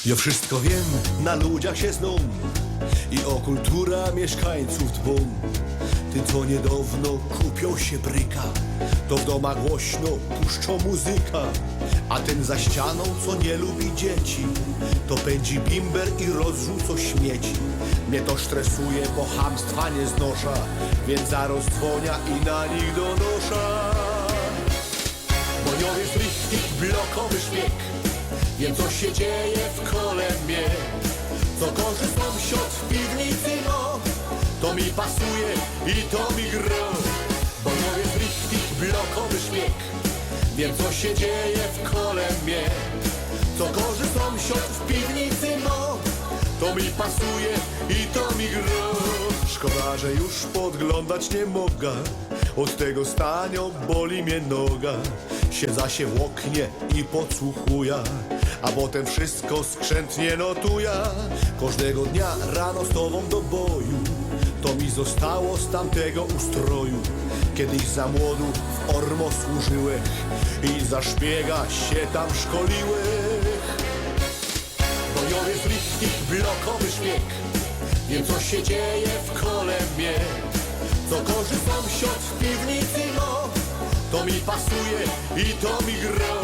Ja wszystko wiem, na ludziach się znam i o kultura mieszkańców dbam. Ty co niedawno kupią się bryka, to w domach głośno puszczą muzyka. A ten za ścianą, co nie lubi dzieci, to pędzi bimber i rozrzuca śmieci. Mnie to stresuje, bo chamstwa nie znosza, więc zaraz dzwonia i na nich donosza. Bo nie jest richtig blokowy szpieg, wiem co się dzieje w kole mnie. Co gorzy sąsiad w piwnicy, no to mi pasuje i to mi gra. Bo nie jest richtig blokowy szpieg, wiem co się dzieje w kole mnie. Co gorzy sąsiad w piwnicy, no to mi pasuje i to mi gra. Szkoda, że już podglądać nie mogę, od tego stania boli mnie noga. Siedza się w oknie i podsłuchuję, a potem wszystko skrzętnie notuję. Każdego dnia rano z tobą do boju, to mi zostało z tamtego ustroju. Kiedyś za młodu w Ormo służyłech i za szpiega się tam szkoliłech. Bo ja jest richtig blokowy szpieg, wiem co się dzieje w kole mnie. Co gorzy sąsiad w piwnicy, no to mi pasuje i to mi gra.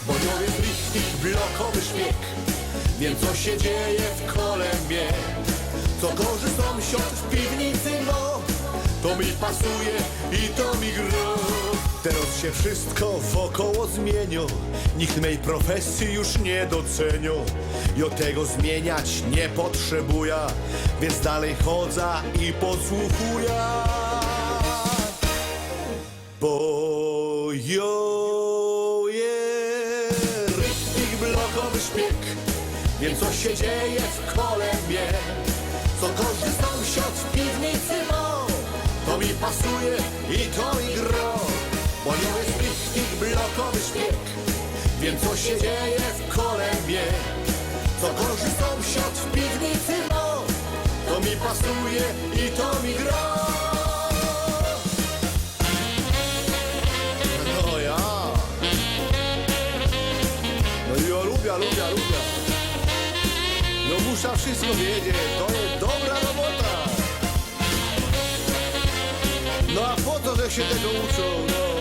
Bo ja jest richtig blokowy szpieg, wiem co się dzieje w kole mnie. Co gorzy sąsiad w piwnicy, no to mi pasuje i to mi gra. Teraz się wszystko wokoło zmienia, nikt mej profesji już nie docenia. Ja tego zmieniać nie potrzebuję, więc dalej chodzę i podsłuchuję. Bo jo jest richtig blokowy szpieg, wiem co się dzieje w kole mnie. Co gorzy sąsiad w piwnicy, no to mi pasuje i to mi gra. Bo nie jest richtig blokowy szpieg, wiem co się dzieje w kole mnie. Co gorzy sąsiad w piwnicy, no to mi pasuje i to mi gra. No ja. No ja lubię. No muszę wszystko wiedzieć, to jest dobra robota. No a po co, że się tego uczą, no.